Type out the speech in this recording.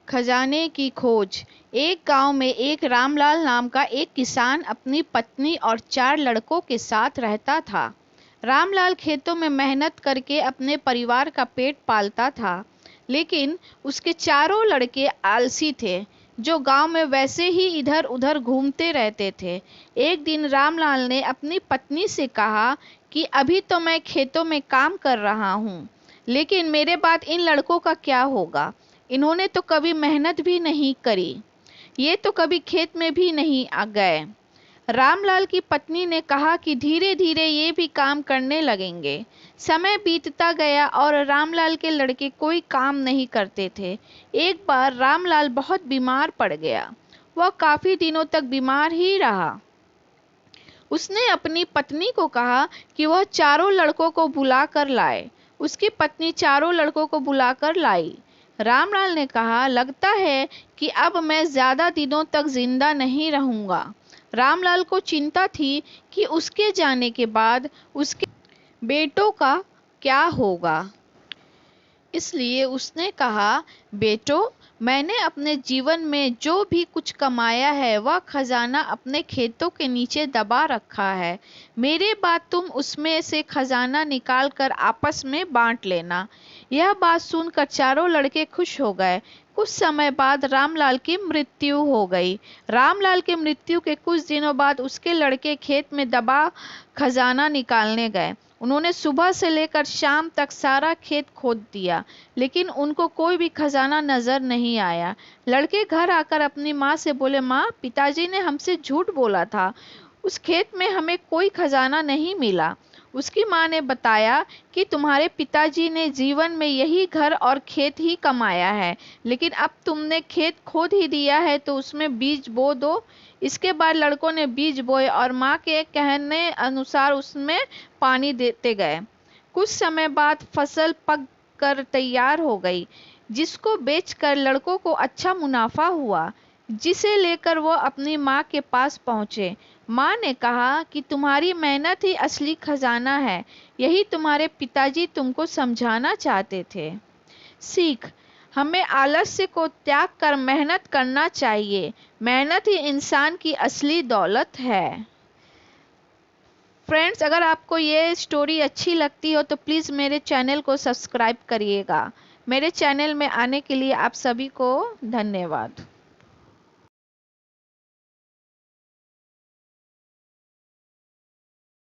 खजाने की खोज। एक गांव में एक रामलाल नाम का एक किसान अपनी पत्नी और 4 लड़कों के साथ रहता था। रामलाल खेतों में मेहनत करके अपने परिवार का पेट पालता था, लेकिन उसके चारों लड़के आलसी थे, जो गांव में वैसे ही इधर-उधर घूमते रहते थे। एक दिन रामलाल ने अपनी पत्नी से कहा कि अभी तो मैं खेतों में काम कर रहा हूँ, लेकिन मेरे बाद इन लड़कों का क्या होगा? इन्होंने तो कभी मेहनत भी नहीं करी, ये तो कभी खेत में भी नहीं आ गए। रामलाल की पत्नी ने कहा कि धीरे धीरे ये भी काम करने लगेंगे। समय बीतता गया और रामलाल के लड़के कोई काम नहीं करते थे। एक बार रामलाल बहुत बीमार पड़ गया। वह काफी दिनों तक बीमार ही रहा। उसने अपनी पत्नी को कहा कि वह चारों लड़कों को बुला कर लाए। उसकी पत्नी चारों लड़कों को बुलाकर लाई। रामलाल ने कहा, लगता है कि अब मैं ज्यादा दिनों तक जिंदा नहीं रहूंगा। रामलाल को चिंता थी कि उसके जाने के बाद उसके बेटों का क्या होगा। इसलिए उसने कहा, बेटो, मैंने अपने जीवन में जो भी कुछ कमाया है वह खजाना अपने खेतों के नीचे दबा रखा है। मेरे बाद तुम उसमें से खजाना निकाल कर आपस में बांट लेना। यह बात सुनकर चारों लड़के खुश हो गए। कुछ समय बाद रामलाल की मृत्यु हो गई। रामलाल की मृत्यु के कुछ दिनों बाद उसके लड़के खेत में दबा खजाना निकालने गए। उन्होंने सुबह से लेकर शाम तक सारा खेत खोद दिया, लेकिन उनको कोई भी खजाना नजर नहीं आया। लड़के घर आकर अपनी माँ से बोले, माँ, पिताजी ने हमसे झूठ बोला था, उस खेत में हमें कोई खजाना नहीं मिला। उसकी माँ ने बताया कि तुम्हारे पिताजी ने जीवन में यही घर और खेत ही कमाया है, लेकिन अब तुमने खेत खोद ही दिया है तो उसमें बीज बो दो। इसके बाद लड़कों ने बीज बोए और माँ के कहने अनुसार उसमें पानी देते गए। कुछ समय बाद फसल पक कर तैयार हो गई, जिसको बेचकर लड़कों को अच्छा मुनाफा हुआ, जिसे लेकर वो अपनी माँ के पास पहुँचे। माँ ने कहा कि तुम्हारी मेहनत ही असली खजाना है, यही तुम्हारे पिताजी तुमको समझाना चाहते थे। सीख: हमें आलस्य को त्याग कर मेहनत करना चाहिए। मेहनत ही इंसान की असली दौलत है। फ्रेंड्स, अगर आपको ये स्टोरी अच्छी लगती हो तो प्लीज़ मेरे चैनल को सब्सक्राइब करिएगा। मेरे चैनल में आने के लिए आप सभी को धन्यवाद।